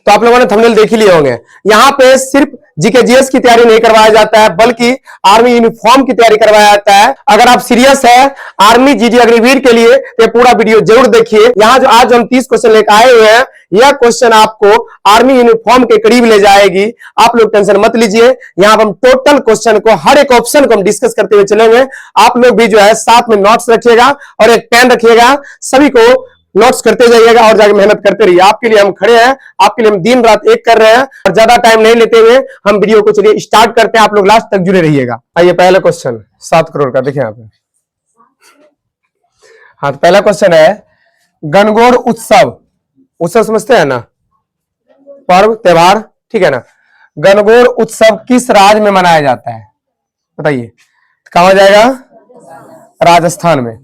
तो आप लोगों ने थंबनेल देख ही लिए होंगे। यहाँ पे सिर्फ जीके जीएस की तैयारी नहीं करवाया जाता है, बल्कि आर्मी यूनिफॉर्म की तैयारी करवाया जाता है। अगर आप सीरियस है आर्मी जीडी अग्निवीर के लिए तो ये पूरा वीडियो जरूर देखिए। यहाँ जो आज हम 30 क्वेश्चन लेकर आए हुए हैं, यह क्वेश्चन आपको आर्मी यूनिफॉर्म के करीब ले जाएगी। आप लोग टेंशन मत लीजिए, यहाँ पर हम टोटल क्वेश्चन को, हर एक ऑप्शन को हम डिस्कस करते हुए चलेंगे। आप लोग भी जो है साथ में नोट्स रखिएगा और एक पेन रखिएगा, सभी को नोट्स करते जाइएगा और जाके मेहनत करते रहिए। आपके लिए हम खड़े हैं, आपके लिए हम दिन रात एक कर रहे हैं और ज्यादा टाइम नहीं लेते हुए हम वीडियो को चलिए स्टार्ट करते हैं। आप लोग लास्ट तक जुड़े रहिएगा। आइए पहला क्वेश्चन 7 करोड़ का देखिए यहाँ पे। हाँ, तो पहला क्वेश्चन है गणगौर उत्सव। उत्सव समझते हैं ना, पर्व त्योहार, ठीक है ना। गणगौर उत्सव किस राज्य में मनाया जाता है बताइए। कहां जाएगा? राजस्थान में,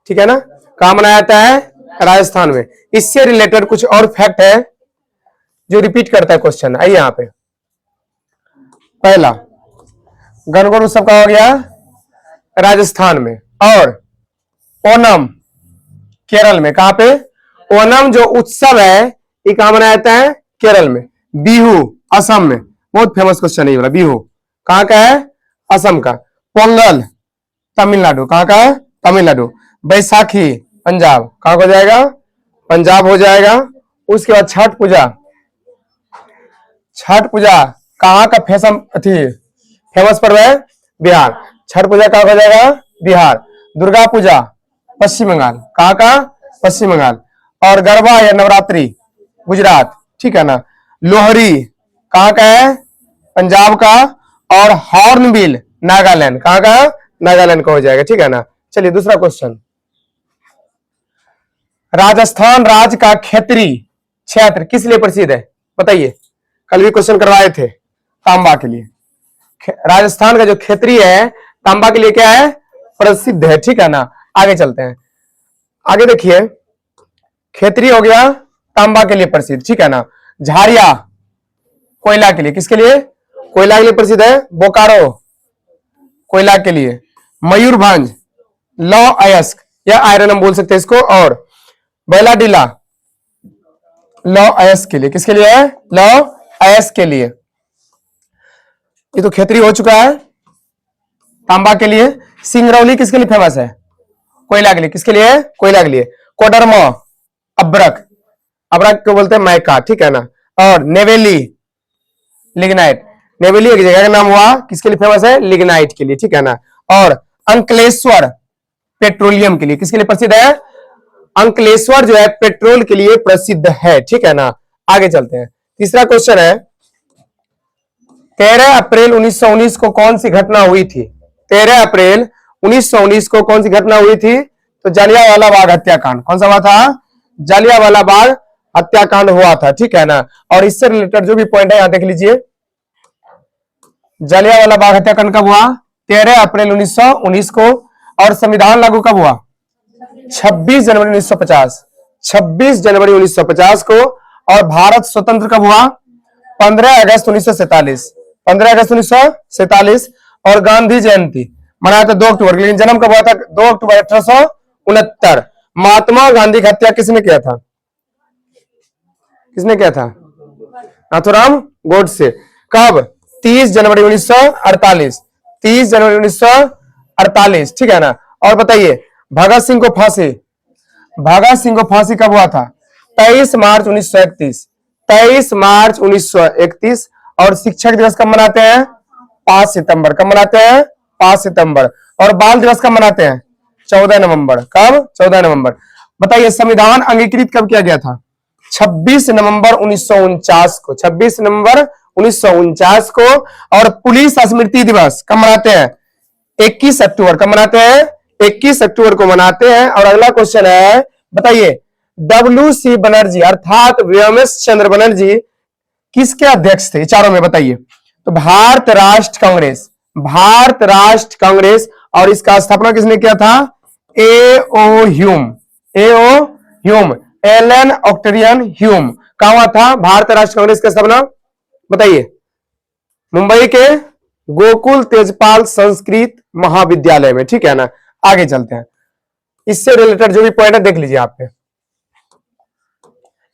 ठीक है ना। कहां मनाया जाता है? राजस्थान में। इससे रिलेटेड कुछ और फैक्ट है जो रिपीट करता है क्वेश्चन। आइए यहां पे पहला गणगौर उत्सव का हो गया राजस्थान में, और ओणम केरल में। कहां पे? ओणम जो उत्सव है ये कहां मनाया जाता है? केरल में। बिहू असम में। बहुत फेमस क्वेश्चन है ये वाला। बिहू कहां का है? असम का। पोंगल तमिलनाडु। कहां का है? तमिलनाडु। बैसाखी पंजाब। कहां हो जाएगा? पंजाब हो जाएगा। उसके बाद छठ पूजा। छठ पूजा कहां का फेमस पर्व है? बिहार। छठ पूजा कहां हो जाएगा? बिहार। दुर्गा पूजा पश्चिम बंगाल। कहां का? पश्चिम बंगाल। और गरबा या नवरात्रि गुजरात, ठीक है ना। लोहरी कहां का है? पंजाब का। और हॉर्नबिल नागालैंड। कहां का? नागालैंड का हो जाएगा, ठीक है ना। चलिए दूसरा क्वेश्चन। राजस्थान राज्य का क्षेत्रीय क्षेत्र किस लिए प्रसिद्ध है बताइए। कल भी क्वेश्चन करवाए थे तांबा के लिए। राजस्थान का जो क्षेत्रीय है तांबा के लिए क्या है? प्रसिद्ध है, ठीक है ना। आगे चलते हैं। आगे देखिए, क्षेत्रीय हो गया तांबा के लिए प्रसिद्ध, ठीक है ना। झारिया कोयला के लिए, किसके लिए? कोयला के लिए प्रसिद्ध है। बोकारो कोयला के लिए। मयूरभंज लौ अयस्क या आयरन हम बोल सकते हैं इसको। और बैलाडीला लौ अयस्क के लिए, किसके लिए है? लौ अयस्क के लिए। ये तो क्षेत्रीय हो चुका है तांबा के लिए। सिंगरौली किसके लिए फेमस है? कोयला के लिए। किसके लिए? कोयला के लिए। कोडरमा अब्रक, अब्रक को बोलते हैं माइका, ठीक है ना। और नेवेली लिग्नाइट। नेवेली एक जगह का नाम हुआ, किसके लिए फेमस है? लिग्नाइट के लिए, ठीक है ना। और अंकलेश्वर पेट्रोलियम के लिए, किसके लिए प्रसिद्ध है? अंकलेश्वर जो है पेट्रोल के लिए प्रसिद्ध है, ठीक है ना। आगे चलते हैं। तीसरा क्वेश्चन है 13 अप्रैल 1919 को कौन सी घटना हुई थी? 13 अप्रैल 1919 को कौन सी घटना हुई थी? तो जालियांवाला बाग हत्याकांड। कौन सा हुआ था? जालियांवाला बाग हत्याकांड हुआ था, ठीक है ना। और इससे रिलेटेड जो भी पॉइंट है यहां देख लीजिए। जालियांवाला बाग हत्याकांड कब हुआ? 13 अप्रैल 1919 को। और संविधान लागू कब हुआ? 26 जनवरी 1950। 26 जनवरी 1950 को। और भारत स्वतंत्र कब हुआ? 15 अगस्त 1947। 15 अगस्त 1947। और गांधी जयंती मनाया था 2 अक्टूबर, लेकिन जन्म कब हुआ था? 2 अक्टूबर 1869। महात्मा गांधी की हत्या किसने किया था? किसने किया था? नाथूराम गोडसे। कब? 30 जनवरी 1948। 30 जनवरी 1948, ठीक है ना। और बताइए भगत सिंह को फांसी, भगत सिंह को फांसी कब हुआ था? 23 मार्च 1931। 23 मार्च 1931। और शिक्षक दिवस कब मनाते हैं? 5 सितंबर। कब मनाते हैं? 5 सितंबर। और बाल दिवस कब मनाते हैं? 14 नवंबर। कब? 14 नवंबर। बताइए संविधान अंगीकृत कब किया गया था? 26 नवंबर 1949 को। 26 नवंबर 1949 को। और पुलिस स्मृति दिवस कब मनाते हैं? 21 अक्टूबर। कब मनाते हैं? 21 अक्टूबर को मनाते हैं। और अगला क्वेश्चन है बताइए WC बनर्जी अर्थात व्योमेश चंद्र बनर्जी किसके अध्यक्ष थे? चारों में बताइए। तो भारत राष्ट्र कांग्रेस, भारत राष्ट्र कांग्रेस। और इसका स्थापना किसने किया था? A.O. Hume, A.O. Hume, Allan Octavian Hume. कहां हुआ था भारत राष्ट्र कांग्रेस का स्थापना? बताइए। मुंबई के गोकुल तेजपाल संस्कृत महाविद्यालय में, ठीक है ना। आगे चलते हैं। इससे रिलेटेड जो भी पॉइंट है देख लीजिए आप पे।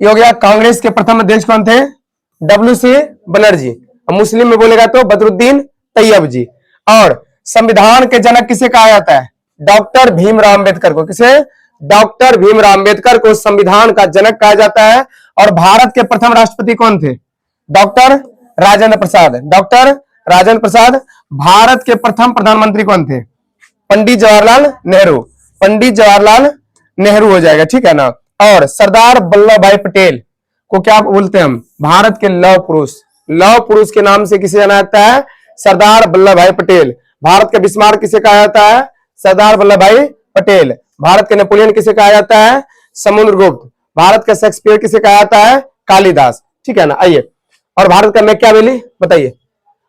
ये हो गया कांग्रेस के प्रथम अध्यक्ष कौन थे? WC बनर्जी, मुस्लिम में बोलेगा तो बदरुद्दीन तैयब जी। और संविधान के जनक किसे कहा जाता है? डॉक्टर भीमराव अंबेडकर को। किसे? डॉक्टर भीमराव अंबेडकर को संविधान का जनक कहा जाता है। और भारत के प्रथम राष्ट्रपति कौन थे? डॉक्टर राजेंद्र प्रसाद। डॉक्टर राजेंद्र प्रसाद। भारत के प्रथम प्रधानमंत्री कौन थे? पंडित जवाहरलाल नेहरू। पंडित जवाहरलाल नेहरू हो जाएगा, ठीक है ना। और सरदार वल्लभ भाई पटेल को क्या बोलते हैं हम? भारत के लौह पुरुष। लौह पुरुष के नाम से किसे जाना जाता है? सरदार वल्लभ भाई पटेल। भारत के बिस्मार्क किसे कहा जाता है? सरदार वल्लभ भाई पटेल। भारत के नेपोलियन किसे कहा जाता है? समुद्रगुप्त। भारत का शेक्सपियर किसे कहा जाता है? कालिदास, ठीक है ना। आइए, और भारत का मैकियावेली बताइए।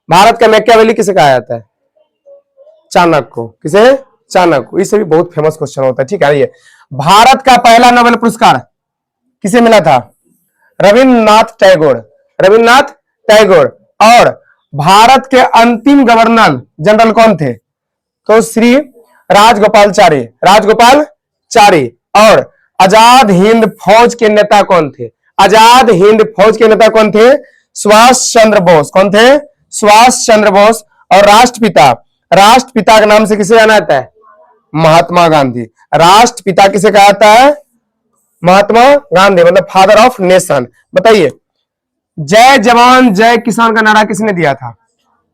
भारत का मैकियावेली किसे कहा जाता है? चाणक्य को। किसे? चाणक्य को। इससे भी बहुत फेमस क्वेश्चन होता है, ठीक है। आइए, भारत का पहला नोबेल पुरस्कार किसे मिला था? रविन्द्रनाथ टैगोर। रविन्द्रनाथ टैगोर। और भारत के अंतिम गवर्नर जनरल कौन थे? तो श्री राजगोपालाचारी। राजगोपालाचारी। और आजाद हिंद फौज के नेता कौन थे? आजाद हिंद फौज के नेता कौन थे? सुभाष चंद्र बोस। कौन थे? सुभाष चंद्र बोस। और राष्ट्रपिता, राष्ट्रपिता के नाम से किसे जाना जाता है? महात्मा गांधी। राष्ट्रपिता किसे कहा जाता है? महात्मा गांधी, मतलब फादर ऑफ नेशन। बताइए, जय जवान जय किसान का नारा किसने दिया था?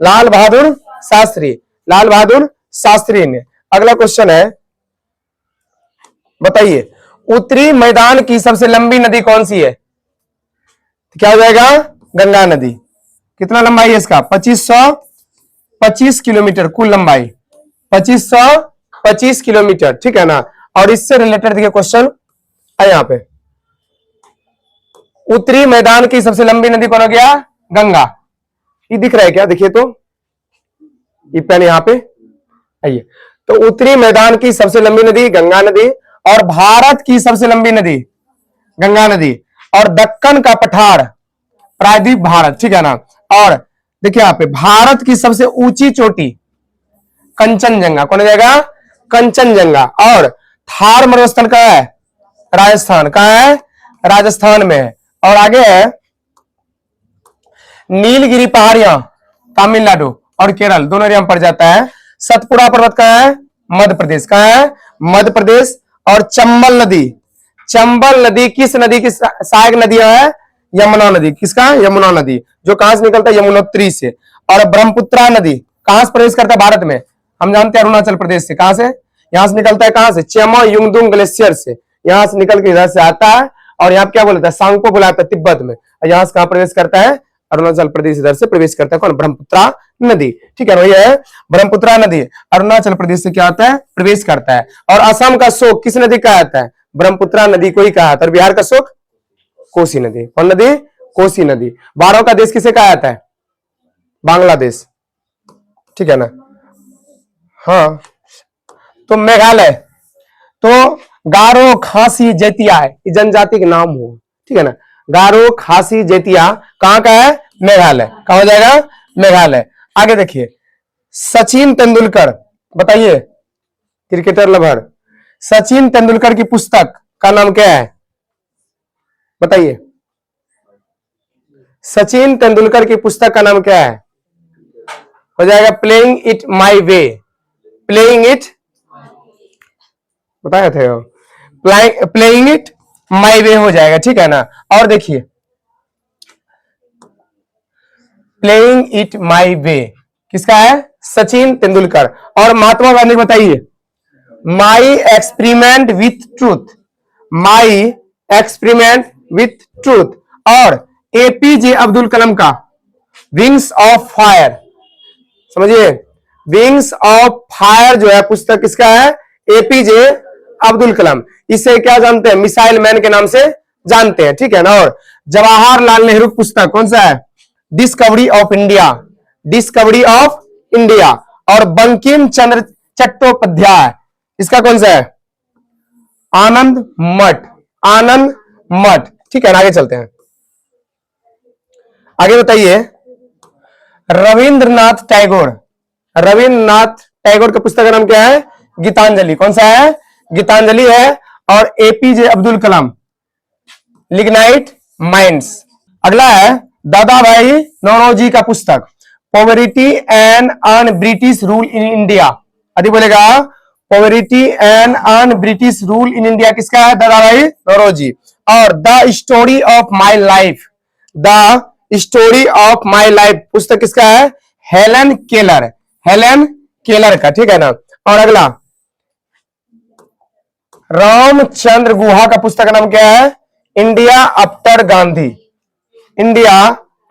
लाल बहादुर शास्त्री। लाल बहादुर शास्त्री ने। अगला क्वेश्चन है, बताइए, उत्तरी मैदान की सबसे लंबी नदी कौन सी है? तो क्या हो जाएगा? गंगा नदी। कितना लंबाई है इसका? 2525 किलोमीटर कुल लंबाई। 2525 किलोमीटर, ठीक है ना। और इससे रिलेटेड देखिए क्वेश्चन है यहां पे। उत्तरी मैदान की सबसे लंबी नदी कौन हो गया? गंगा। ये दिख रहा है क्या? देखिए तो, ये पेन यहां पे। आइए, तो उत्तरी मैदान की सबसे लंबी नदी गंगा नदी। और भारत की सबसे लंबी नदी गंगा नदी। और दक्कन का पठार प्रायद्वीप भारत, ठीक है ना। और देखिए यहां पे, भारत की सबसे ऊंची चोटी कंचनजंगा। कौन हो जाएगा? कंचनजंगा। और थार मरुस्थल कहां है? राजस्थान। कहां है? राजस्थान में है। और आगे है, नीलगिरी पहाड़ियां तमिलनाडु और केरल दोनों एरिया में पड़ जाता है। सतपुड़ा पर्वत कहां है? मध्य प्रदेश। कहां है? मध्य प्रदेश। और चंबल नदी, चंबल नदी किस नदी की सहायक नदियां है? यमुना नदी। किसका? यमुना नदी, जो कहां से निकलता है? यमुनोत्री से। और ब्रह्मपुत्रा नदी कहां से प्रवेश करता है भारत में? हम जानते हैं अरुणाचल प्रदेश से। कहां से? यहां से निकलता है। कहां से? चेमा युंगदुंग ग्लेशियर से। यहां से निकल के इधर से आता है। और यहाँ क्या बोलता है? सांगपो बुलाता है तिब्बत में। यहां से कहां प्रवेश करता है? अरुणाचल प्रदेश इधर से प्रवेश करता है। कौन? ब्रह्मपुत्रा नदी, ठीक है ना। ये है ब्रह्मपुत्रा नदी, अरुणाचल प्रदेश से क्या आता है? प्रवेश करता है। और असम का शोक किस नदी कहा जाता है? ब्रह्मपुत्रा नदी को ही कहा जाता है। और बिहार का शोक कोसी नदी। कौन नदी? कोसी नदी। बारह का देश किसे कहा जाता है? बांग्लादेश, ठीक है ना। हाँ, तो मेघालय, तो गारो खासी जैतिया है, जनजाति के नाम हो, ठीक है ना। गारो खासी जैतिया कहां का है? मेघालय। कहां हो जाएगा? मेघालय। आगे देखिए, सचिन तेंदुलकर, बताइए, क्रिकेटर लवर, सचिन तेंदुलकर की पुस्तक का नाम क्या है? बताइए, सचिन तेंदुलकर की पुस्तक का नाम क्या है? हो जाएगा playing it my way. Playing it, बताया थे, प्लेइंग इट माई वे हो जाएगा, ठीक है ना। और देखिए, प्लेइंग इट माई वे किसका है? सचिन तेंदुलकर। और महात्मा गांधी बताइए, my experiment with truth. My experiment with truth. और एपीजे अब्दुल कलाम का विंग्स ऑफ फायर, समझिए, विंग्स ऑफ फायर जो है पुस्तक किसका है? एपीजे अब्दुल कलाम। इसे क्या जानते हैं? मिसाइल मैन के नाम से जानते हैं, ठीक है ना। और जवाहरलाल नेहरू पुस्तक कौन सा है? Discovery of India. Discovery of India. और बंकिम चंद्र चट्टोपाध्याय, इसका कौन सा है? आनंद मठ। आनंद मठ, ठीक है ना। आगे चलते हैं, आगे बताइए, रविंद्रनाथ टैगोर। रविंद्रनाथ टैगोर के पुस्तक का नाम क्या है? गीतांजलि। कौन सा है? गीतांजलि है। और APJ Abdul Kalam, lignite minds. अगला है दादा भाई नौरोजी का पुस्तक poverty and un British rule in India. अभी बोलेगा poverty and un British rule in India किसका है? दादा भाई नौरोजी। और the story of my life, the story of my life पुस्तक किसका है? हेलन केलर, हेलन केलर का, ठीक है ना। और अगला रामचंद्र गुहा का पुस्तक का नाम क्या है? India after Gandhi, India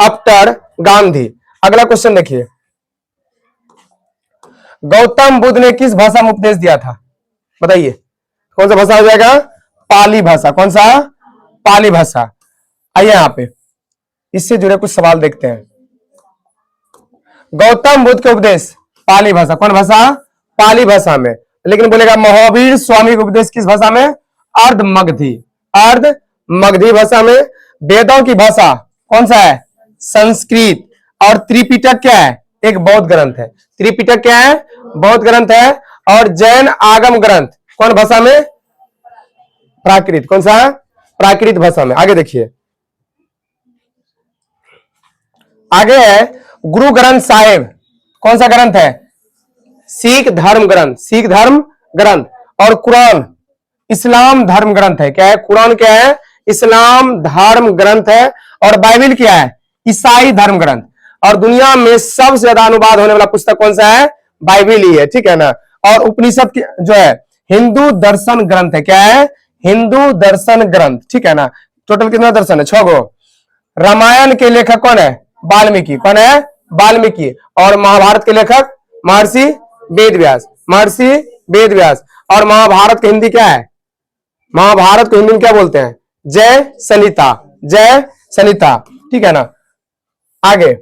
after Gandhi. अगला क्वेश्चन देखिए, गौतम बुद्ध ने किस भाषा में उपदेश दिया था? बताइए कौन सा भाषा हो जाएगा? पाली भाषा। कौन सा? पाली भाषा। आइए यहां पे इससे जुड़े कुछ सवाल देखते हैं। गौतम बुद्ध के उपदेश पाली भाषा, कौन भाषा? पाली भाषा में। लेकिन बोलेगा महावीर स्वामी का उपदेश किस भाषा में? अर्ध मगधी, अर्ध मगधी भाषा में। वेदों की भाषा कौन सा है? संस्कृत। और त्रिपिटक क्या है? एक बौद्ध ग्रंथ है। त्रिपिटक क्या है? बौद्ध ग्रंथ है। और जैन आगम ग्रंथ कौन भाषा में? प्राकृत। कौन सा? प्राकृत भाषा में। आगे देखिए, आगे है गुरु ग्रंथ साहिब, कौन सा ग्रंथ है? सिख धर्म ग्रंथ, सिख धर्म ग्रंथ। और कुरान इस्लाम धर्म ग्रंथ है। क्या है? कुरान क्या है? इस्लाम धर्म ग्रंथ है। और बाइबल क्या है? ईसाई धर्म ग्रंथ। और दुनिया में सबसे ज्यादा अनुवाद होने वाला पुस्तक कौन सा है? बाइबल ही है, ठीक है ना। और उपनिषद जो है हिंदू दर्शन ग्रंथ है। क्या है? हिंदू दर्शन ग्रंथ, ठीक है ना। टोटल कितना दर्शन है? 6 गो। रामायण के लेखक कौन है? वाल्मीकि। कौन है? वाल्मीकि। और महाभारत के लेखक महर्षि वेदव्यास, महर्षि वेदव्यास। और महाभारत की हिंदी क्या है? महाभारत को हिंदी में क्या बोलते हैं? जय सलिता, जय सलिता, ठीक है ना। आगे,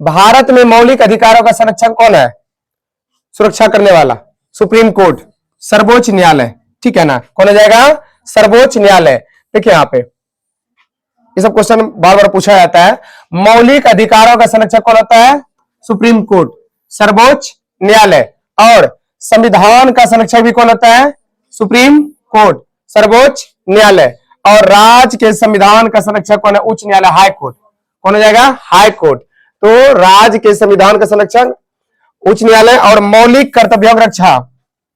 भारत में मौलिक अधिकारों का संरक्षण कौन है? सुरक्षा करने वाला सुप्रीम कोर्ट, सर्वोच्च न्यायालय, ठीक है ना। कौन हो जाएगा? सर्वोच्च न्यायालय। देखिए यहां पे ये सब क्वेश्चन बार बार पूछा जाता है। मौलिक अधिकारों का संरक्षक कौन होता है? सुप्रीम कोर्ट, सर्वोच्च न्यायालय। और संविधान का संरक्षक भी कौन होता है? सुप्रीम कोर्ट, सर्वोच्च न्यायालय। और राज्य के संविधान का संरक्षक कौन है? उच्च न्यायालय, हाई कोर्ट। कौन हो जाएगा? High court. तो राज्य के संविधान का संरक्षण उच्च न्यायालय। और मौलिक कर्तव्यों की रक्षा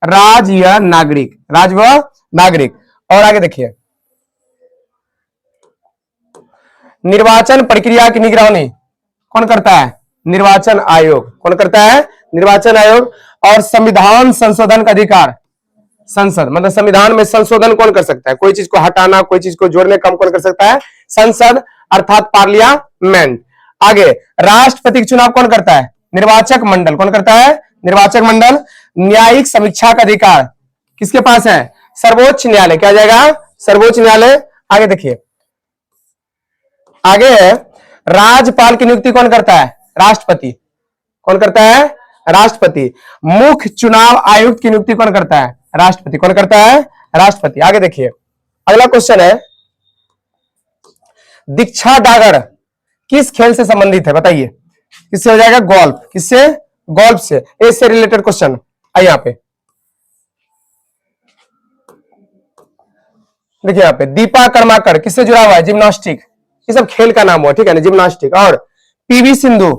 राज्य या नागरिक, राज्य व नागरिक। और आगे देखिए, निर्वाचन प्रक्रिया की निगरानी कौन करता है? निर्वाचन आयोग। कौन करता है? निर्वाचन आयोग। और संविधान संशोधन का अधिकार संसद, मतलब संविधान में संशोधन कौन कर सकता है? कोई चीज को हटाना, कोई चीज को जोड़ने, कम कौन कर सकता है? संसद, अर्थात पार्लियामेंट। आगे, राष्ट्रपति का चुनाव कौन करता है? निर्वाचक मंडल। कौन करता है? निर्वाचक मंडल। न्यायिक समीक्षा का अधिकार किसके पास है? सर्वोच्च न्यायालय। क्या जाएगा? सर्वोच्च न्यायालय। आगे देखिए, आगे है राज्यपाल की नियुक्ति कौन करता है? राष्ट्रपति। कौन करता है? राष्ट्रपति। मुख्य चुनाव आयुक्त की नियुक्ति कौन करता है? राष्ट्रपति। कौन करता है? राष्ट्रपति। आगे देखिए, अगला क्वेश्चन है, दीक्षा डागर किस खेल से संबंधित है? बताइए किससे हो जाएगा? गोल्फ। किससे? गोल्फ से। इससे रिलेटेड क्वेश्चन आइए यहां पे देखिए, यहां पे दीपा कर्माकर किससे जुड़ा हुआ है? जिम्नास्टिक। ये सब खेल का नाम हुआ, ठीक है ना, जिम्नास्टिक। और PV Sindhu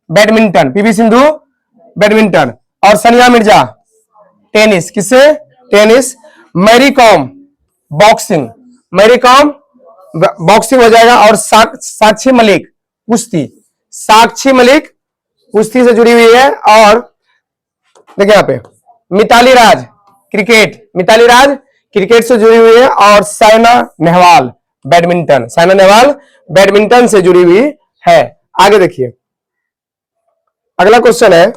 badminton, PV Sindhu badminton. और सानिया मिर्जा टेनिस। किससे? Tennis. Mary Kom boxing, Mary Kom boxing हो जाएगा। और साक्षी मलिक कुश्ती, साक्षी मलिक कुश्ती से जुड़ी हुई है। और देखिए यहां पे मिताली राज क्रिकेट, मिताली राज क्रिकेट से जुड़ी हुई है। और साइना नेहवाल बैडमिंटन, साइना नेहवाल बैडमिंटन से जुड़ी हुई है। आगे देखिए, अगला क्वेश्चन है,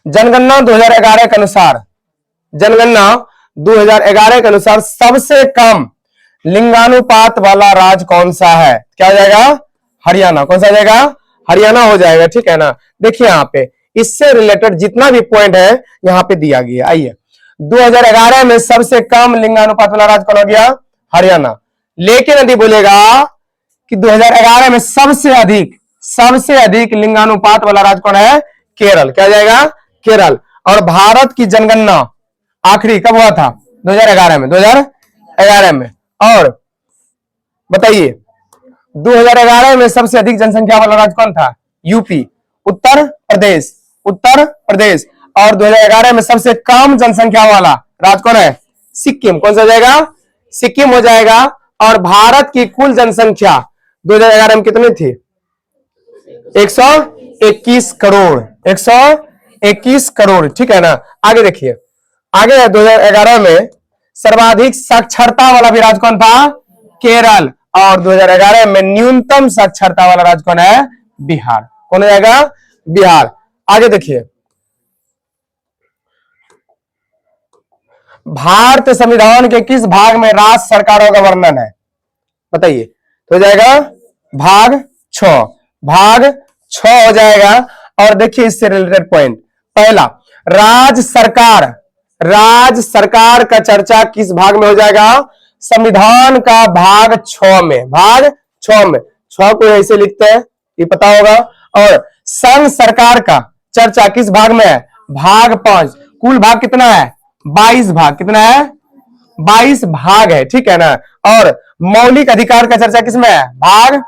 जनगणना 2011 के अनुसार, जनगणना 2011 के अनुसार सबसे कम लिंगानुपात वाला राज्य कौन सा है? क्या हो जाएगा? हरियाणा। कौन सा हो जाएगा? हरियाणा हो जाएगा, ठीक है ना। देखिए यहां पे इससे रिलेटेड जितना भी पॉइंट है यहां पे दिया गया। आइए, 2011 में सबसे कम लिंगानुपात वाला राज्य कौन हो गया? हरियाणा। लेकिन यदि बोलेगा कि 2011 में सबसे अधिक लिंगानुपात वाला राज्य कौन है? केरल। क्या जाएगा? केरल। और भारत की जनगणना आखिरी कब हुआ था? 2011 में, 2011 में। और बताइए 2011 में सबसे अधिक जनसंख्या वाला राज्य कौन था? यूपी। उत्तर प्रदेश, उत्तर प्रदेश। और 2011 में सबसे कम जनसंख्या वाला राज्य कौन है? सिक्किम। कौन सा हो जाएगा? सिक्किम हो जाएगा। और भारत की कुल जनसंख्या 2011 में कितनी थी? 121 करोड़, 121 करोड़, ठीक है ना। आगे देखिए, आगे है 2011 में सर्वाधिक साक्षरता वाला भी राज्य कौन था? केरल। और 2011 में न्यूनतम साक्षरता वाला राज्य कौन है? बिहार। कौन हो जाएगा? बिहार। आगे देखिए, भारत संविधान के किस भाग में राज्य सरकारों का वर्णन है? बताइए। तो हो जाएगा भाग 6, भाग 6 हो जाएगा। और देखिए इससे रिलेटेड पॉइंट, पहला, राज्य सरकार, राज्य सरकार का चर्चा किस भाग में हो जाएगा? संविधान का भाग 6 में, भाग 6 में। 6 को ऐसे लिखते हैं, ये पता होगा। और संघ सरकार का चर्चा किस भाग में है? भाग 5। कुल भाग कितना है? 22 भाग। कितना है? 22 भाग है, ठीक है ना। और मौलिक अधिकार का चर्चा किसमें है? भाग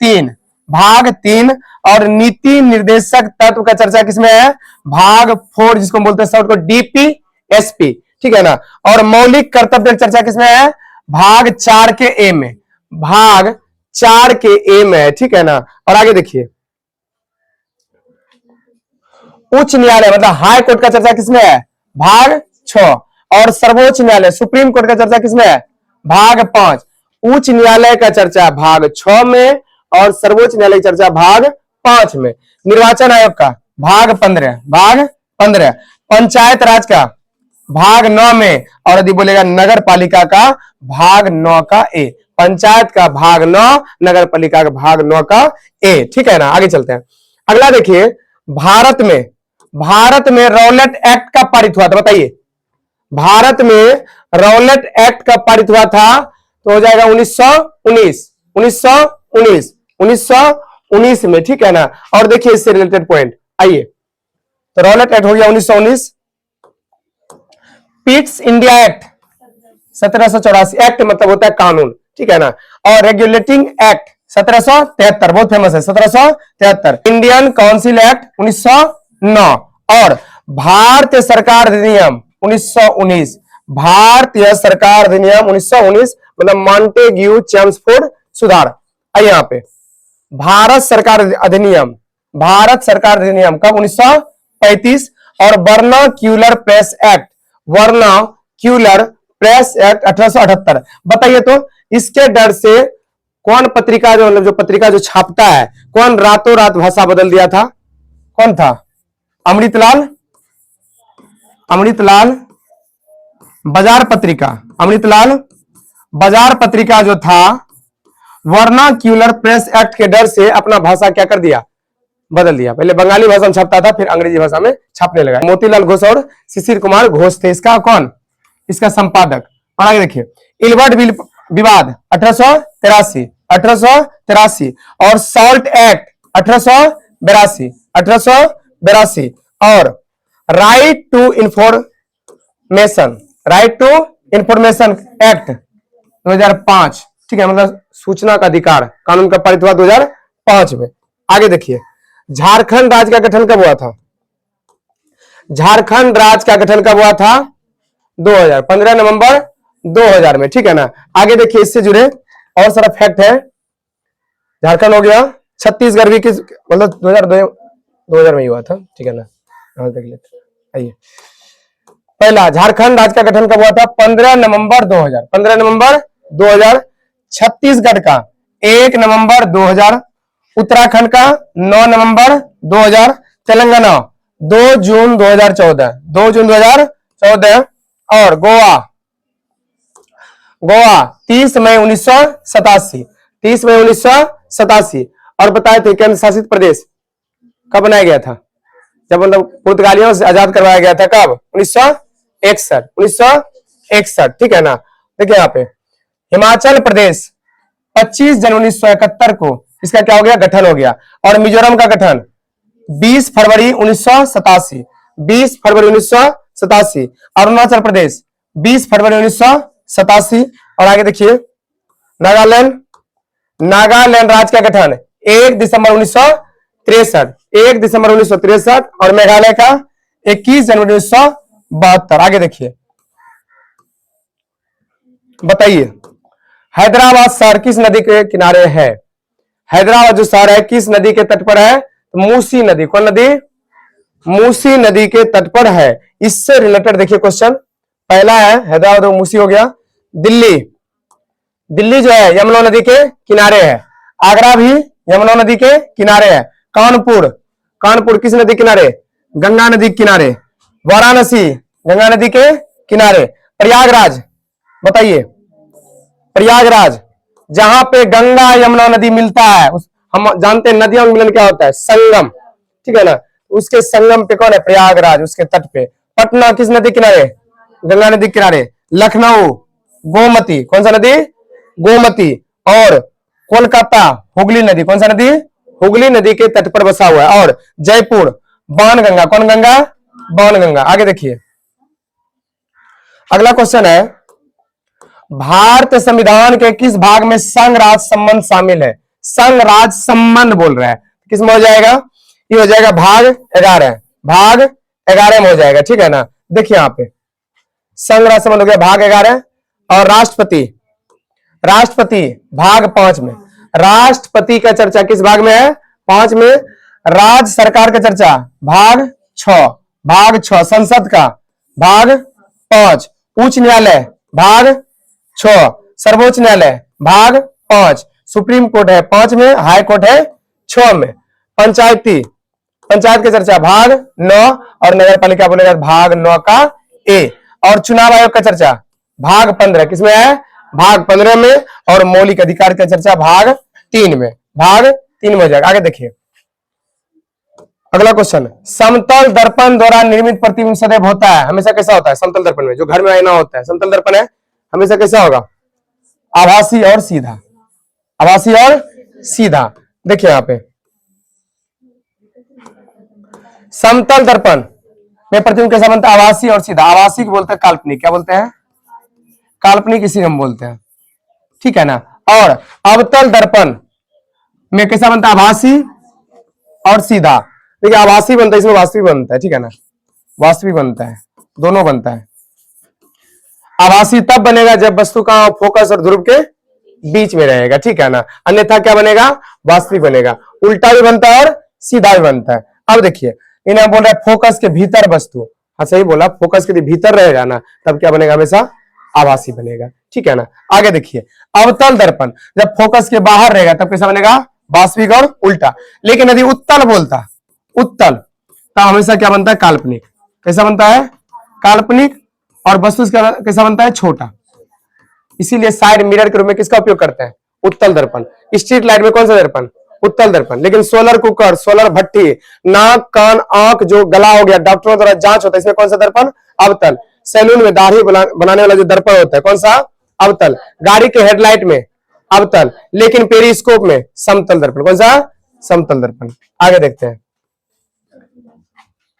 3, भाग 3। और नीति निर्देशक तत्व का चर्चा किसमें है? भाग 4, जिसको बोलते हैं शॉर्ट को डीपीएसपी, ठीक है ना। और मौलिक कर्तव्य की चर्चा किसमें है? भाग 4 के ए में, भाग 4 के ए में है, ठीक है ना। और आगे देखिए, उच्च न्यायालय मतलब हाई कोर्ट का चर्चा किसमें है? भाग 6। और सर्वोच्च न्यायालय सुप्रीम कोर्ट का चर्चा किसमें है? भाग 5। उच्च न्यायालय का चर्चा भाग 6 में और सर्वोच्च न्यायालय की चर्चा भाग 5 में। निर्वाचन आयोग का भाग 15, भाग 15। पंचायत राज का भाग 9 में। और यदि बोलेगा नगर पालिका का भाग 9 का ए। पंचायत का भाग 9, नगर पालिका का भाग 9 का ए, ठीक है ना। आगे चलते हैं। अगला देखिए, भारत में रौलट एक्ट कब पारित हुआ था? बताइए। भारत में रौलट एक्ट कब पारित हुआ था? तो हो जाएगा 1919, 1919, 1919 में, ठीक है ना। और देखिए इससे रिलेटेड पॉइंट, आइए। तो रौलट एक्ट हो गया 1919। पिट्स इंडिया एक्ट 1784, एक्ट मतलब होता है कानून, ठीक है ना। और रेगुलेटिंग एक्ट 1773, बहुत फेमस है, 1773। Indian council act 1909। और भारतीय सरकार अधिनियम 1919, भारतीय सरकार अधिनियम 1919 मतलब मॉन्टेग्यू चेम्सफोर्ड सुधार। आइए यहाँ पे, भारत सरकार अधिनियम, भारत सरकार अधिनियम कब? 1935। और vernacular press act, vernacular press act 1878। बताइए तो इसके डर से कौन पत्रिका जो मतलब जो पत्रिका जो छापता है, कौन रातों रात भाषा बदल दिया था? कौन था? अमृतलाल, अमृतलाल बाजार पत्रिका, अमृतलाल बाजार पत्रिका जो था, वर्नाक्यूलर प्रेस एक्ट के डर से अपना भाषा क्या कर दिया? बदल दिया। पहले बंगाली भाषा में छापता था, फिर अंग्रेजी भाषा में छापने लगा। मोतीलाल घोष और शिशिर कुमार घोष थे इसका कौन? इसका संपादक। और आगे देखिए, इलवर्ट विवाद 1883, 1883। और सॉल्ट एक्ट 1882, 1882। और right to information, right to information act 2005, ठीक है, मतलब सूचना का अधिकार कानून का पारित हुआ 2005 में। आगे देखिए, झारखंड राज्य का गठन कब हुआ था? झारखंड राज्य का गठन कब हुआ था? 2000, 15 नवंबर 2000 में, ठीक है ना। आगे देखिए, इससे जुड़े और सारा फैक्ट है। झारखंड हो गया, छत्तीसगढ़ भी किस मतलब 2000 में ही हुआ था, ठीक है ना। देख लेते, आइए। पहला झारखंड राज्य का गठन कब हुआ था? 15 नवंबर 2000, 15 नवंबर 2000। छत्तीसगढ़ का 1 नवंबर 2000, उत्तराखंड का 9 नवंबर 2000, तेलंगाना 2 जून 2014, 2 जून 2014। और गोवा 30 मई 1987, 30 मई 1987। और बताए थे केंद्र शासित प्रदेश कब बनाया गया था? जब मतलब पुर्तगालियों से आजाद करवाया गया था, कब? 1961, 1961, ठीक है ना। देखिए यहाँ पे, हिमाचल प्रदेश 25 जनवरी 1971 को इसका क्या हो गया? गठन हो गया। और मिजोरम का गठन 20 फरवरी 1987, 20 फरवरी 1987। अरुणाचल प्रदेश 20 फरवरी 1987। और आगे देखिए, नागालैंड नागालैंड राज्य का गठन 1 दिसंबर 1963, 1 दिसंबर 1963, और मेघालय का 21 जनवरी 1972। आगे देखिए, बताइए हैदराबाद शहर किस नदी के किनारे है? हैदराबाद जो शहर है किस नदी के तट पर है? मूसी नदी। कौन नदी? मूसी नदी के तट पर है। इससे रिलेटेड देखिए क्वेश्चन, पहला है हैदराबाद और मूसी हो गया। दिल्ली, दिल्ली जो है यमुना नदी के किनारे है। आगरा भी यमुना नदी के किनारे है। कानपुर, कानपुर किस नदी किनारे? गंगा नदी के किनारे। वाराणसी गंगा नदी के किनारे। प्रयागराज, बताइए प्रयागराज जहां पे गंगा यमुना नदी मिलता है, हम जानते हैं नदियों में मिलन क्या होता है? संगम, ठीक है ना? उसके संगम पे कौन है? प्रयागराज, उसके तट पे। पटना किस नदी किनारे? गंगा नदी किनारे। लखनऊ गोमती, कौन सा नदी? गोमती। और कोलकाता हुगली नदी, कौन सा नदी? हुगली नदी के तट पर बसा हुआ है। और जयपुर बाणगंगा, कौन गंगा? बाणगंगा। आगे देखिए, अगला क्वेश्चन है भारत संविधान के किस भाग में संघ राज्य संबंध शामिल है? संघ राज्य संबंध बोल रहा है, किस में हो जाएगा? ये हो जाएगा भाग 11, भाग 11 में हो जाएगा, ठीक है ना? देखिए यहां पे संघ राज्य संबंध हो गया भाग 11। और राष्ट्रपति, राष्ट्रपति भाग 5 में। राष्ट्रपति का चर्चा किस भाग में है? 5 में। राज्य सरकार का चर्चा भाग 6, भाग 6। संसद का भाग 5। उच्च न्यायालय भाग 6। सर्वोच्च न्यायालय भाग 5। सुप्रीम कोर्ट है 5 में, हाई कोर्ट है 6 में। पंचायती, पंचायत की चर्चा भाग 9, और नगर पालिका बोलेगा भाग 9 का ए। और चुनाव आयोग का चर्चा भाग 15, किसमें है? भाग 15 में। और मौलिक अधिकार का चर्चा भाग 3 में, भाग 3 में हो जाएगा। आगे देखिए, अगला क्वेश्चन, समतल दर्पण द्वारा निर्मित प्रतिबिंब सदैव होता है, हमेशा कैसा होता है? समतल दर्पण में जो घर में आईना होता है, समतल दर्पण है, हमेशा कैसा होगा? आभासी और सीधा, आभासी और सीधा। देखिए यहां पे समतल दर्पण में प्रतिबिंब कैसा बनता है? आभासी और सीधा। आभासी को बोलते हैं काल्पनिक, क्या बोलते हैं? काल्पनिक, इसी हम बोलते हैं, ठीक है ना? और अवतल दर्पण में कैसा बनता है? आभासी और सीधा। देखिए आभासी बनता है, इसमें वास्तविक बनता है, ठीक है ना? वास्तविक बनता है, दोनों बनता है। आभासी तब बनेगा जब वस्तु का फोकस और ध्रुव के बीच में रहेगा, ठीक है ना? अन्यथा क्या बनेगा? वास्तविक बनेगा। उल्टा भी बनता है और सीधा भी बनता है। अब देखिए इन्हें बोल रहा है फोकस के भीतर वस्तु, हाँ सही बोला, फोकस के भीतर रहेगा ना, तब क्या बनेगा? हमेशा आभासी बनेगा, ठीक है ना? आगे देखिए, अवतल दर्पण जब फोकस के बाहर रहेगा तब कैसा बनेगा? वास्तविक और उल्टा। लेकिन यदि उत्तल बोलता, उत्तल, तो हमेशा क्या बनता है? काल्पनिक। कैसा बनता है? काल्पनिक। और वस्तु कैसा बनता है? छोटा। इसीलिए साइड मिरर के रूप में किसका उपयोग करते हैं? उत्तल दर्पण। स्ट्रीट लाइट में कौन सा दर्पण? उत्तल दर्पण। लेकिन सोलर कुकर, सोलर भट्टी, नाक कान आंख जो गला हो गया, डॉक्टरों द्वारा जांच होता है, इसमें कौन सा दर्पण? अवतल। सैलून में दाढ़ी बनाने वाला जो दर्पण होता है, कौन सा? अवतल। गाड़ी के हेडलाइट में अवतल। लेकिन पेरिस्कोप में समतल दर्पण। कौन सा? समतल दर्पण। आगे देखते हैं,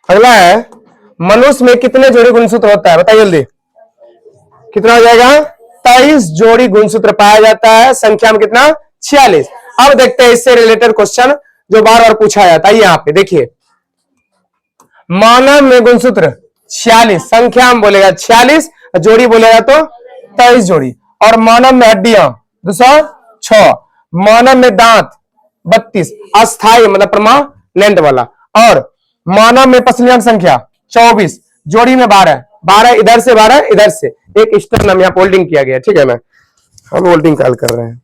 अगला है मनुष्य में कितने जोड़ी गुणसूत्र होता है? बताइए जल्दी, कितना हो जाएगा? 23 जोड़ी गुणसूत्र पाया जाता है। संख्या में कितना? 46। अब देखते हैं इससे रिलेटेड क्वेश्चन जो बार बार पूछा जाता है। यहाँ पे देखिए, मानव में गुणसूत्र 46, संख्या में बोलेगा 46, जोड़ी बोलेगा तो 23 जोड़ी। और मानव में हड्डियां 206, मानव में दांत 32, अस्थाई मतलब परमानेंट वाला। और मानव में पसलियों की संख्या 24, जोड़ी में 12, 12 इधर से 12 इधर से। एक स्टेप नाम यहाँ होल्डिंग किया गया, ठीक है ना? हम होल्डिंग कॉल कर रहे हैं।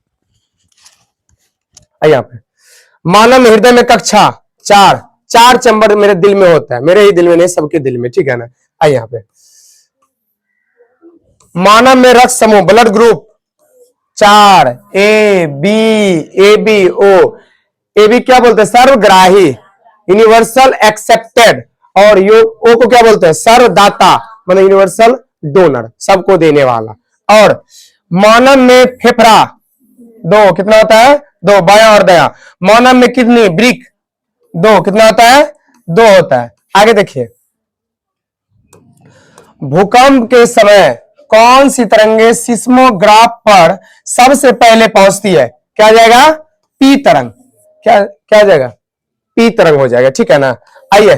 यहाँ पे मानव में हृदय में कक्षा 4, 4 चैम्बर मेरे दिल में होता है, मेरे ही दिल में नहीं, सबके दिल में, ठीक है ना? आइए यहाँ पे मानव में रक्त समूह blood group 4, A B O. A B क्या बोलते हैं? सर्वग्राही, यूनिवर्सल एक्सेप्टेड। और ओ को क्या बोलते हैं? सर्वदाता, मतलब यूनिवर्सल डोनर, सबको देने वाला। और मानव में फेफड़ा 2, कितना होता है? 2, बायां और दायां। मानव में किडनी ब्रिक 2, कितना होता है? 2 होता है। आगे देखिए, भूकंप के समय कौन सी तरंगे सिस्मोग्राफ पर सबसे पहले पहुंचती है? क्या आ जाएगा, पी तरंग। क्या क्या आ जाएगा, पी तरंग हो जाएगा, ठीक है ना। आइए,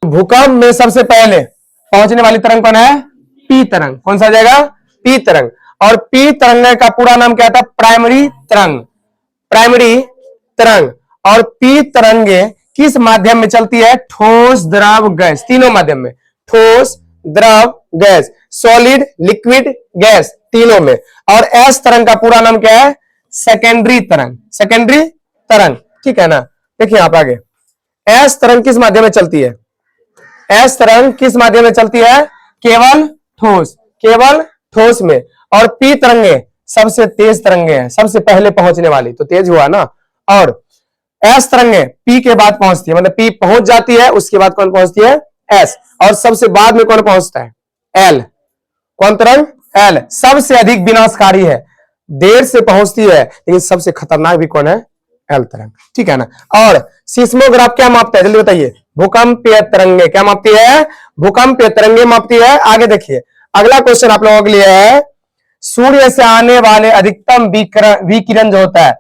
भूकंप में सबसे पहले पहुंचने वाली तरंग कौन है, पी तरंग। कौन सा आ जाएगा, पी तरंग। और पी तरंग का पूरा नाम क्या था, प्राइमरी तरंग, प्राइमरी तरंग। और पी तरंगे किस माध्यम में चलती है, ठोस, द्रव, गैस, तीनों माध्यम में, ठोस, द्रव, गैस, सॉलिड, लिक्विड, गैस, तीनों में। और एस तरंग का पूरा नाम क्या है, सेकेंडरी तरंग, सेकेंडरी तरंग, ठीक है ना। देखिए आप आगे, एस तरंग किस माध्यम में चलती है, एस तरंग किस माध्यम में चलती है, केवल ठोस, केवल ठोस में। और पी तरंगे सबसे तेज तरंगे हैं, सबसे पहले पहुंचने वाली, तो तेज हुआ ना। और एस तरंगे पी के बाद पहुंचती है, मतलब पी पहुंच जाती है, उसके बाद कौन पहुंचती है, एस। और सबसे बाद में कौन पहुंचता है, एल। कौन तरंग, एल सबसे अधिक विनाशकारी है, देर से पहुंचती है, लेकिन सबसे खतरनाक भी कौन है, एल तरंग, ठीक है ना। और सिस्मोग्राफ क्या मापता है, जल्दी बताइए, भूकंपीय तरंगे क्या मापती है, भूकंपीय तरंगे मापती है। आगे देखिए, अगला क्वेश्चन आप लोगों के लिए है, सूर्य से आने वाले अधिकतम विकिरण जो होता है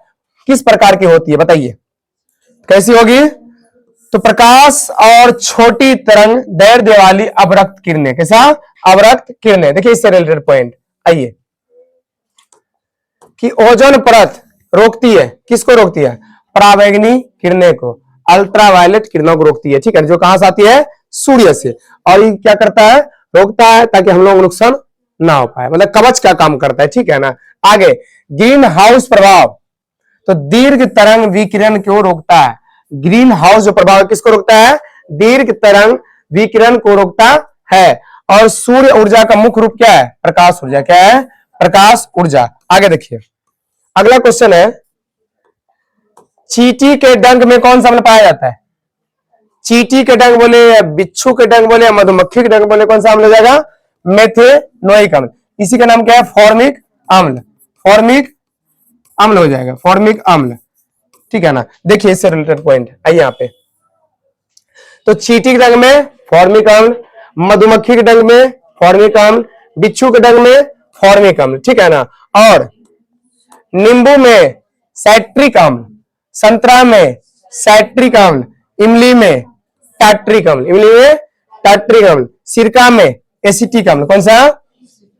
किस प्रकार की होती है, बताइए कैसी होगी। तो प्रकाश और छोटी तरंग दैर्ध्य वाली अवरक्त किरणें, कैसा, अवरक्त किरणें। देखिए इससे रिलेटेड पॉइंट, आइए, कि ओजोन परत रोकती है, किसको रोकती है, पराबैंगनी किरणें को, अल्ट्रावायलेट किरणों को रोकती है, ठीक है, जो कहां से आती है, सूर्य से। और ये क्या करता है, रोकता है, ताकि हम लोग नुकसान ना हो पाए, मतलब कवच का काम करता है, ठीक है ना। आगे, ग्रीन हाउस प्रभाव, तो दीर्घ तरंग विकिरण को रोकता है, ग्रीन हाउस जो प्रभाव किसको रोकता है, दीर्घ तरंग विकिरण को रोकता है। और सूर्य ऊर्जा का मुख्य रूप क्या है, प्रकाश ऊर्जा, क्या है, प्रकाश ऊर्जा। आगे देखिए, अगला क्वेश्चन है, चींटी के डंक में कौन सा अम्ल पाया जाता है, चींटी के डंक बोले या बिच्छू के डंक बोले या मधुमक्खी के डंक बोले, कौन सा अम्ल हो जाएगा, मेथेनोइक अम्ल। इसी का नाम क्या है, फॉर्मिक अम्ल, फॉर्मिक अम्ल हो जाएगा, फॉर्मिक अम्ल, ठीक है ना। देखिए इससे रिलेटेड पॉइंट, आइए यहाँ पे, तो चींटी के डंक में फॉर्मिक अम्ल, मधुमक्खी के डंक में फॉर्मिक अम्ल, बिच्छू के डंक में फॉर्मिक अम्ल, ठीक है ना। और नींबू में साइट्रिक अम्ल, संतरा में साइट्रिक अम्ल, इमली में टाट्रिक अम्ल, इमली में टाट्रिक अम्ल, सिरका में एसिटिक अम्ल, कौन सा,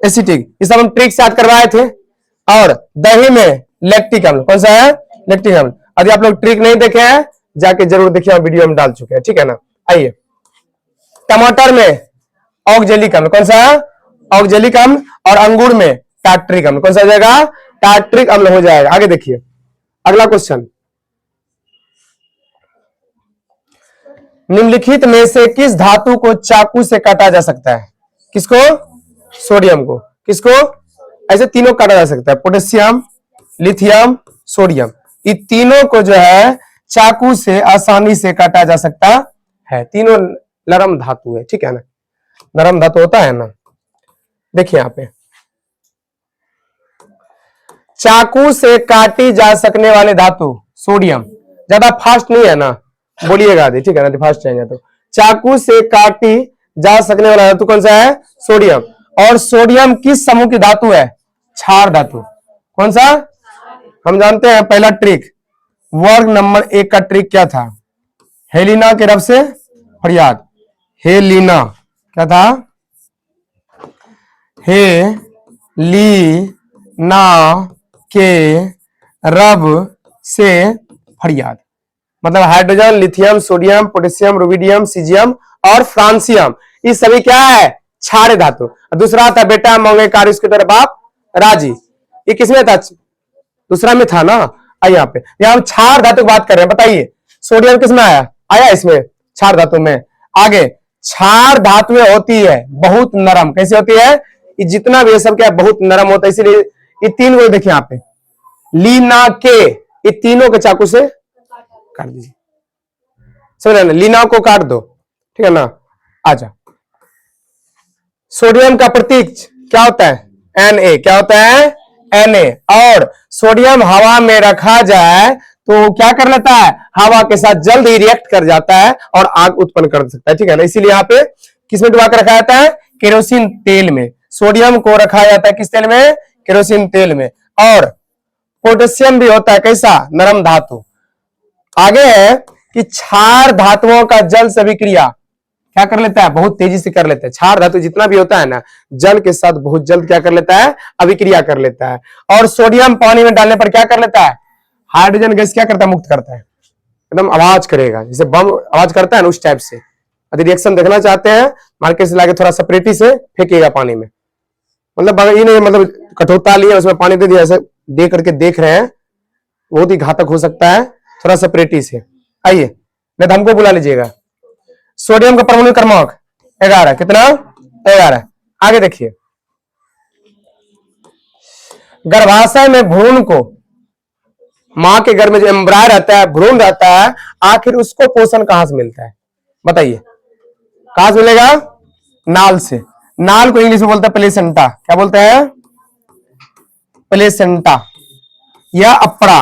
एसिटिक, ये सब हम ट्रिक से याद करवाए थे। और दही में लैक्टिक अम्ल, कौन सा है, लैक्टिक अम्ल। यदि आप लोग ट्रिक नहीं देखे हैं, जाके जरूर देखिए, वीडियो में डाल चुके हैं, ठीक है ना। आइए, टमाटर में ऑक्जेलिक अम्ल, कौन सा, ऑक्जेलिक अम्ल। और अंगूर में टाट्रिक अम्ल, कौन सा हो जाएगा, टाट्रिक अम्ल हो जाएगा। आगे देखिए, अगला क्वेश्चन, निम्नलिखित में से किस धातु को चाकू से काटा जा सकता है, किसको, सोडियम को, किसको, ऐसे तीनों काटा जा सकता है, पोटेशियम, लिथियम, सोडियम, ये तीनों को जो है चाकू से आसानी से काटा जा सकता है, तीनों नरम धातु है, ठीक है ना, नरम धातु होता है ना। देखिए यहाँ पे, चाकू से काटी जा सकने वाले धातु सोडियम, ज्यादा फास्ट नहीं है ना, बोलिएगा आदि, ठीक है ना, फास्ट जाएंगे तो। चाकू से काटी जा सकने वाला धातु कौन सा है, सोडियम। और सोडियम किस समूह की धातु है, क्षार धातु, कौन सा, हम जानते हैं पहला ट्रिक, वर्ग नंबर 1 का ट्रिक क्या था, हेलिना के रब से फरियाद, हेलिना क्या था, हेलिना के रब से फरियाद, मतलब hydrogen, lithium, sodium, potassium, rubidium, caesium और फ्रांसियम, ये सभी क्या है, क्षार धातु। दूसरा था बेटा मोंगे कारिस के तरह बाप राजी, ये किसमें था, दूसरा में था ना। आइए यहाँ पे, यहाँ हम क्षार धातु की बात कर रहे हैं, बताइए सोडियम किसमें आया, आया इसमें, क्षार धातु में। आगे, क्षार धातुएं होती है बहुत नरम, कैसी होती है, ये जितना भी ये सब क्या बहुत नरम होता है, इसीलिए ये तीन को देखिए यहाँ पे, लीना के, ये तीनों के चाकू से काट दीजिए, समझ ना, लीना को काट दो, ठीक है ना। आजा, सोडियम का प्रतीक क्या होता है, Na, क्या होता है, Na। और सोडियम हवा में रखा जाए तो क्या कर लेता है, हवा के साथ जल्द ही रिएक्ट कर जाता है और आग उत्पन्न कर सकता है, ठीक है ना। इसीलिए यहाँ पे किसमें डुबा कर रखा जाता है, केरोसिन तेल में। सोडियम को रखा जाता है किस तेल में, केरोसिन तेल में। और पोटेशियम भी होता है कैसा, नरम धातु। आगे है कि क्षार धातुओं का जल से अभिक्रिया क्या कर लेता है, बहुत तेजी से कर लेता है। क्षार धातु जितना भी होता है ना, जल के साथ बहुत जल्द क्या कर लेता है, अभिक्रिया कर लेता है। और सोडियम पानी में डालने पर क्या कर लेता है, हाइड्रोजन गैस क्या करता है, मुक्त करता है। एकदम आवाज करेगा, जैसे बम आवाज करता है ना, उस टाइप से। यदि रिएक्शन देखना चाहते हैं, मार्केट से लाके थोड़ा सेपरेटी से फेंकेगा पानी में। मतलब ये नहीं मतलब कठोरता लिया उसमें पानी दे दिया, ऐसे दे करके देख रहे हैं, बहुत ही घातक हो सकता है। थोड़ा सेपरेटी से आइए, नहीं तो हमको बुला लीजिएगा। सोडियम का परमाणु क्रमांक 11, कितना, 11। आगे देखिए, गर्भाशय में भ्रूण को, मां के गर्भ में जो एम्ब्राय रहता है, भ्रूण रहता है, आखिर उसको पोषण कहां से मिलता है, बताइए कहां से मिलेगा, नाल से। नाल को इंग्लिश में बोलता है प्लेसेंटा। क्या बोलते हैं, प्लेसेंटा या अपरा,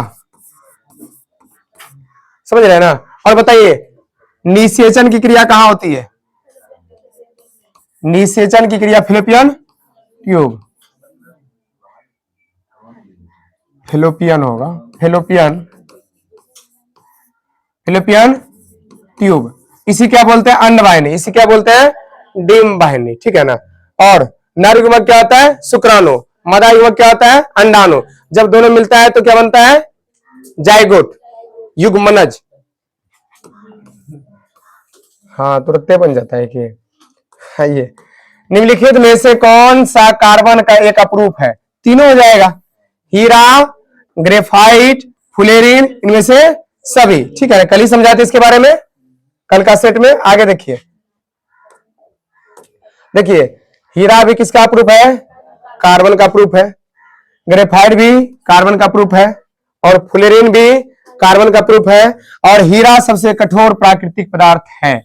समझ रहे हैं ना। और बताइए निषेचन की क्रिया कहां होती है, निषेचन की क्रिया फिलिपियन ट्यूब, फिलिपियन होगा, फिलिपियन, फिलिपियन ट्यूब। इसी क्या बोलते हैं, अंडवाहिनी, इसी क्या बोलते हैं, डिम वाहिनी, ठीक है ना। और नर युग्मक क्या होता है, शुक्राणु, मादा युग्मक क्या होता है, अंडाणु। जब दोनों मिलता है तो क्या बनता है, जाइगोट, युग्मनज। हाँ तुरंत बन जाता है कि ये निम्नलिखित में से कौन सा कार्बन का एक अपरूप है, तीनों हो जाएगा, हीरा, ग्रेफाइट, फुलेरिन, इनमें से सभी, ठीक है। कल ही समझाते इसके बारे में, कल का सेट में। आगे देखिए, देखिए हीरा भी किसका अपरूप है, कार्बन का अपरूप है। ग्रेफाइट भी कार्बन का अपरूप है, और फुलेरिन भी कार्बन का अपरूप है। और हीरा सबसे कठोर प्राकृतिक पदार्थ है,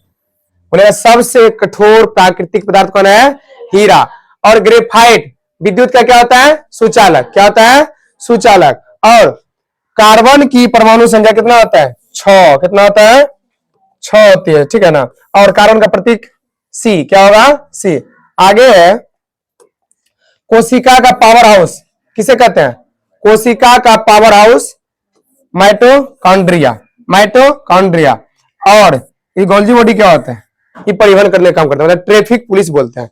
बोले सबसे कठोर प्राकृतिक पदार्थ कौन है, हीरा। और ग्रेफाइट विद्युत का क्या होता है, सुचालक, क्या होता है, सुचालक। और कार्बन की परमाणु संख्या कितना होता है, 6, कितना होता है, 6 होती है, ठीक है ना। और कार्बन का प्रतीक सी, क्या होगा, सी। आगे है कोशिका का पावर हाउस किसे कहते हैं, कोशिका का पावर हाउस माइटोकॉन्ड्रिया, माइटोकॉन्ड्रिया। और ये गोल्जी बॉडी क्या होता है, ये परिवहन करने का काम करता है, मतलब ट्रैफिक पुलिस बोलते हैं।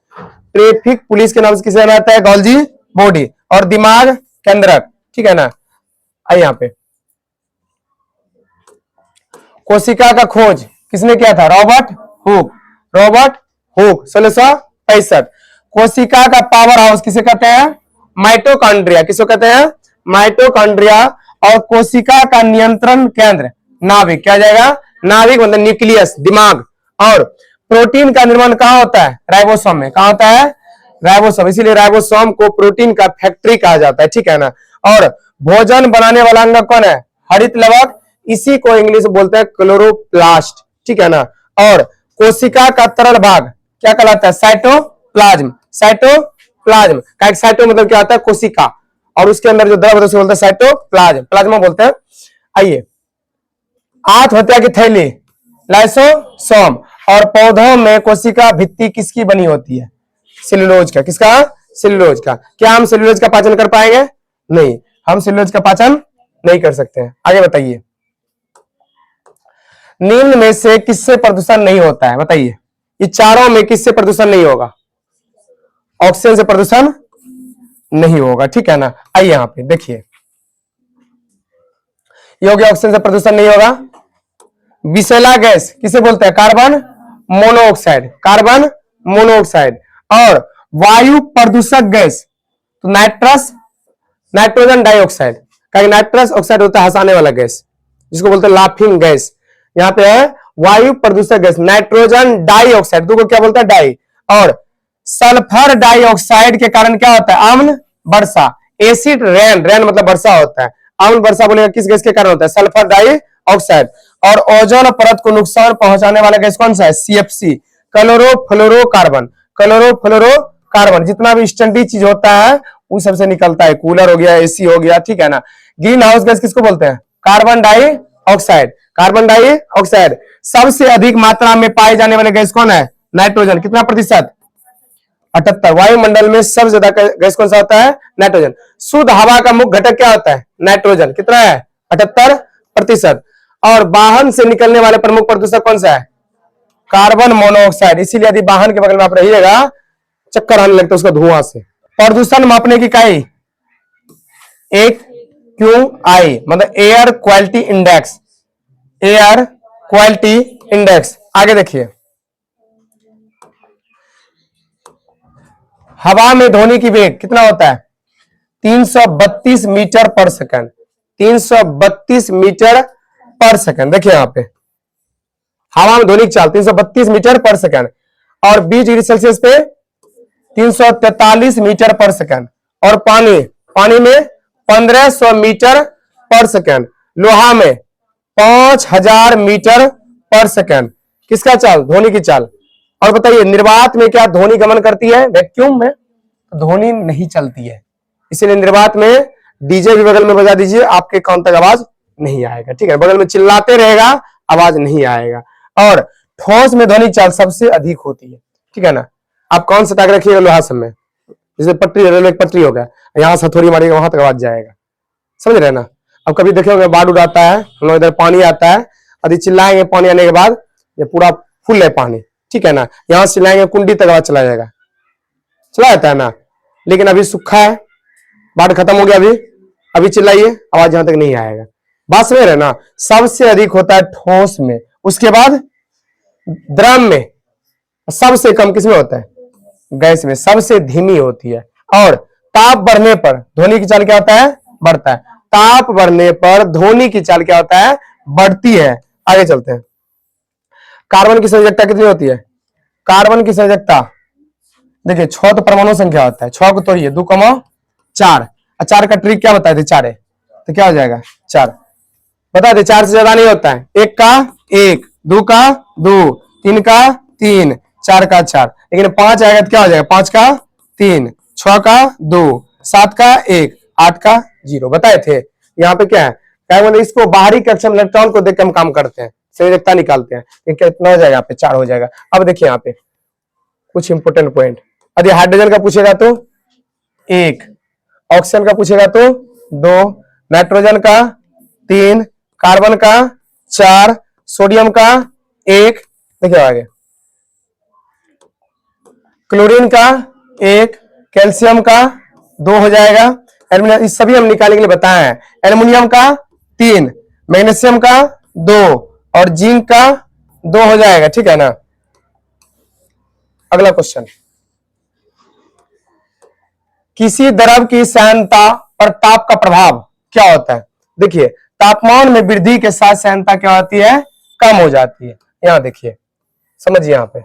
ट्रैफिक पुलिस के नाम से किसे जाना जाता है, गोल्जी बॉडी। और दिमाग केंद्रक, ठीक है ना। आइए यहाँ पे, कोशिका का खोज किसने किया था, रॉबर्ट हुक, रॉबर्ट हुक 1665। कोशिका का पावर हाउस किसे कहते हैं, माइटोकॉन्ड्रिया, किसको कहते हैं, माइटोकॉन्ड्रिया। और कोशिका का नियंत्रण केंद्र नाभिक, क्या जाएगा, नाभिक मतलब न्यूक्लियस, दिमाग। और प्रोटीन का निर्माण कहां होता है, राइबोसोम में, कहां होता है, राइबोसोम, इसीलिए राइबोसोम को प्रोटीन का फैक्ट्री कहा जाता है, ठीक है ना। और भोजन बनाने वाला अंग कौन है, हरित लवक, इसी को इंग्लिश में बोलते हैं क्लोरोप्लास्ट, ठीक है ना। और कोशिका का तरल भाग क्या कहलाता है, साइटोप्लाज्म, साइटोप्लाज्म का साइटो मतलब क्या होता है, कोशिका, और उसके अंदर जो द्रव बोलते हैं साइटोप्लाज्म, प्लाज्मा बोलते हैं। आइए, आत्महत्या की थैली लाइसोसोम। और पौधों में कोशिका भित्ति किसकी बनी होती है, सेलुलोज का, किसका, सेलुलोज का। क्या हम सेलुलोज का पाचन कर पाएंगे, नहीं, हम सेलुलोज का पाचन नहीं कर सकते हैं। आगे बताइए, निम्न में से किससे प्रदूषण नहीं होता है, बताइए, ये चारों में किससे प्रदूषण नहीं होगा, ऑक्सीजन से प्रदूषण नहीं होगा, ठीक है ना। आइए यहां पे देखिए, ये हो गया ऑक्सीजन से प्रदूषण नहीं होगा। विषैला गैस किसे बोलते हैं, कार्बन मोनोऑक्साइड, कार्बन मोनोऑक्साइड। और वायु प्रदूषक गैस तो nitrous, nitrogen dioxide, nitrous oxide होता है हंसाने वाला गैस, जिसको बोलते हैं लाफिंग गैस। यहाँ पे है वायु प्रदूषक गैस नाइट्रोजन डाइऑक्साइड, दो को क्या बोलता है, डाई। और सल्फर डाइऑक्साइड के कारण क्या होता है, अम्ल वर्षा, एसिड रेन, रेन मतलब वर्षा होता है, अम्ल वर्षा बोलेगा किस गैस के कारण होता है, सल्फर डाइऑक्साइड। और ओजोन परत को नुकसान पहुंचाने वाला गैस कौन सा है, सीएफसी, क्लोरोफ्लोरोकार्बन, क्लोरोफ्लोरोकार्बन। जितना भी स्टैंडर्ड चीज होता है वो सबसे निकलता है, कूलर हो गया, एसी हो गया, ठीक है ना। ग्रीन हाउस गैस किसको बोलते हैं, कार्बन डाइऑक्साइड, कार्बन डाइऑक्साइड। सबसे अधिक मात्रा में पाए जाने वाले गैस कौन है, नाइट्रोजन, कितना प्रतिशत, 78। वायुमंडल में सबसे ज्यादा गैस कौन सा होता है? नाइट्रोजन। शुद्ध हवा का मुख्य घटक क्या होता है? नाइट्रोजन। कितना है? 78%। और वाहन से निकलने वाले प्रमुख प्रदूषक कौन सा है? Carbon monoxide. इसीलिए यदि वाहन के बगल में आप रहिएगा, चक्कर आने लगता है उसका धुआं से। प्रदूषण मापने की इकाई एक QI, मतलब air quality index. Air quality index. आगे देखिए, हवा में ध्वनि की वेग कितना होता है? 332 मीटर पर सेकंड। 332 मीटर पर सेकंड। देखिए यहां पे हवा में ध्वनि की चाल 332 मीटर पर सेकंड, और 20 डिग्री सेल्सियस पे 343 मीटर पर सेकंड। और पानी में 1500 मीटर पर सेकंड। लोहा में 5000 मीटर पर सेकंड। किसका चाल? ध्वनि की चाल। और बताइए, निर्वात में क्या ध्वनि गमन करती है? वैक्यूम में ध्वनि नहीं चलती है, इसीलिए निर्वात में डीजे भी बगल में बजा दीजिए, आपके कान तक आवाज नहीं आएगा। ठीक है, बगल में चिल्लाते रहेगा, आवाज नहीं आएगा। और ठोस में ध्वनि चाल सबसे अधिक होती है। ठीक है ना? आप कौन सा टाक रखिएगा लोहा सब में, जैसे पटरी, रेलवे की पटरी होगा, यहां से हथौड़ी मारिएगा वहां तक आवाज जाएगा। समझ रहे ना? अब कभी देखे बाढ़ उड़ाता है, हम लोग इधर पानी आता है, यदि चिल्लाएंगे पानी आने के बाद, ये पूरा फुल है पानी। ठीक है ना? यहां से चिल्लाएंगे कुंडी तक आवाज चला जाएगा, चला जाता है ना। लेकिन अभी सूखा है, बाढ़ खत्म हो गया, अभी चिल्लाइए, आवाज यहां तक नहीं आएगा। बात समझ रहे ना? सबसे अधिक होता है ठोस में, उसके बाद द्रव में, सबसे कम किसमें होता है? गैस में। सबसे धीमी होती है। और ताप बढ़ने पर ध्वनि की चाल क्या होता है? बढ़ता है। ताप बढ़ने पर ध्वनि की चाल क्या होता है? बढ़ती है। आगे चलते हैं। कार्बन की संयोजकता कितनी होती है? कार्बन की संयोजकता देखिए, 6 तो परमाणु संख्या होता है, 6 को तोड़िए, 2, 4। 4 का ट्रिक क्या बताए थे? 4 है तो क्या हो जाएगा? 4। बता दे, 4 से ज्यादा नहीं होता है। 1 का 1, 2 का 2, 3 का 3, 4 का 4। लेकिन 5 आएगा तो क्या हो जाएगा? 5 का 3, 6 का 2, 7 का 1, 8 का 0। बताए थे। यहाँ पे क्या है? क्या बोले, इसको बाहरी कक्षा में इलेक्ट्रॉन को देख के हम काम करते हैं, संयोजकता निकालते हैं। कितना हो जाएगा? यहाँ पे 4 हो जाएगा। अब देखिए यहाँ पे कुछ इंपोर्टेंट पॉइंट। यदि हाइड्रोजन का पूछेगा तो 1, ऑक्सीजन का पूछेगा तो 2, नाइट्रोजन का 3, कार्बन का 4, सोडियम का 1। देखिए आगे, क्लोरीन का 1, कैल्शियम का 2 हो जाएगा। एल्यूमिनियम, इस सभी हम निकालने के लिए बताए हैं। एल्यूमिनियम का 3, मैग्नीशियम का 2 और जिंक का 2 हो जाएगा। ठीक है ना? अगला क्वेश्चन, किसी द्रव की सांद्रता पर ताप का प्रभाव क्या होता है? देखिए, तापमान में वृद्धि के साथ सांद्रता क्या होती है? कम हो जाती है। यहां देखिए, समझिए, यहां पे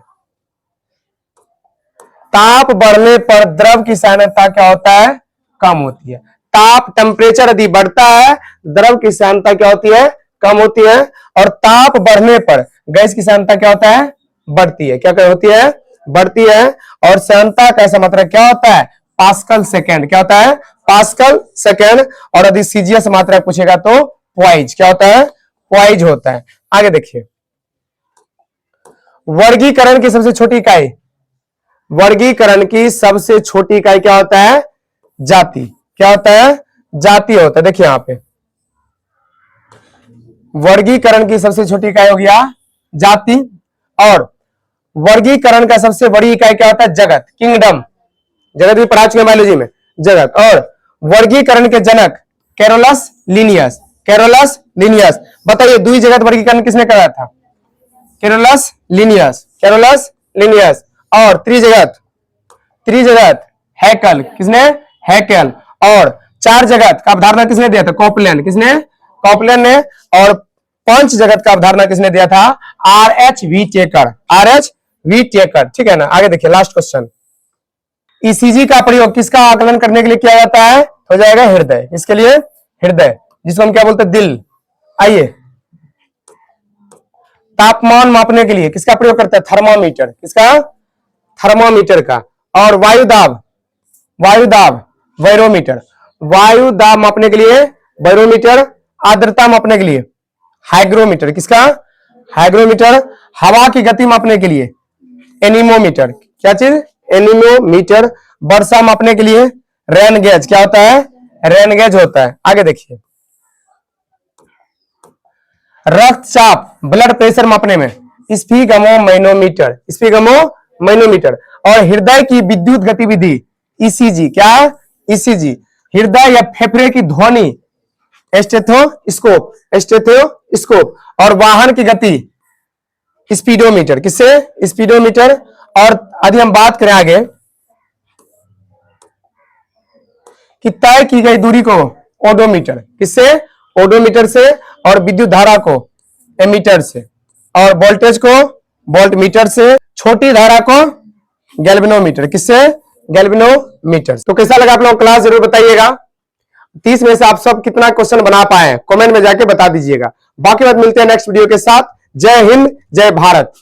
ताप बढ़ने पर द्रव की सांद्रता क्या होता है? कम होती है। ताप, टेम्परेचर यदि बढ़ता है, द्रव की सांद्रता क्या होती है? कम होती है। और ताप बढ़ने पर गैस की सांद्रता क्या होता है? बढ़ती है। क्या होती है? बढ़ती है। और सांद्रता का ऐसा मात्रा क्या होता है? Pascal second. क्या होता है? Pascal second. और यदि सीजीएस मात्रा पूछेगा तो पॉइज। क्या होता है? पॉइज होता है। आगे देखिए, वर्गीकरण की सबसे छोटी इकाई, वर्गीकरण की सबसे छोटी इकाई क्या होता है? जाति। क्या होता है? जाति होता है। देखिए यहां पे वर्गीकरण की सबसे छोटी इकाई हो गया जाति, और वर्गीकरण का सबसे बड़ी इकाई क्या होता है? जगत, किंगडम। जगत भी पढ़ा चुके बायोलॉजी में, जगत। और वर्गीकरण के जनक कैरोलस लिनियस। Carolus Linnaeus. बताइए, द्वि जगत वर्गीकरण किसने कराया था? Carolus Linnaeus. Carolus Linnaeus. और त्रिजगत, त्रिजगत हैकल। किसने? हैकल। और 4 जगत का अवधारणा किसने दिया था? कॉपलैंड। किसने? कॉपलैंड ने। और 5 जगत का अवधारणा किसने दिया था? RH Whittaker. RH Whittaker. ठीक है ना? आगे देखिए, लास्ट क्वेश्चन, ईसीजी का प्रयोग किसका आकलन करने के लिए किया जाता है? हो जाएगा हृदय। इसके लिए हृदय, जिसको हम क्या बोलते हैं? दिल। आइए, तापमान मापने के लिए किसका प्रयोग करते हैं? थर्मामीटर। किसका? थर्मामीटर का। और वायु दाब, वायु दाब बैरोमीटर। वायु दाब मापने के लिए बैरोमीटर। आर्द्रता मापने के लिए हाइग्रोमीटर। किसका? हाइग्रोमीटर। हवा की गति मापने के लिए एनीमोमीटर। क्या चीज? एनीमोमीटर। वर्षा मापने के लिए रेन गेज। क्या होता है? रेन गेज होता है। आगे देखिए, रक्तचाप ब्लड प्रेशर मापने में स्फिगमोमैनोमीटर। स्फिगमोमैनोमीटर। और हृदय की विद्युत गतिविधि ईसीजी। क्या? ईसीजी। हृदय या फेफड़े की ध्वनि स्टेथोस्कोप। स्टेथोस्कोप। और वाहन की गति स्पीडोमीटर। किससे? स्पीडोमीटर। और यदि हम बात करें आगे कि तय की गई दूरी को ओडोमीटर। किससे? ओडोमीटर से। और विद्युत धारा को एमीटर से। और वोल्टेज को वोल्टमीटर से। छोटी धारा को गैल्वेनोमीटर। किससे? गैल्वेनोमीटर। तो कैसा लगा आप लोगों को क्लास, जरूर बताइएगा। 30 में से आप सब कितना क्वेश्चन बना पाए, कमेंट में जाके बता दीजिएगा। बाकी बात मिलते हैं नेक्स्ट वीडियो के साथ। जय हिंद, जय भारत।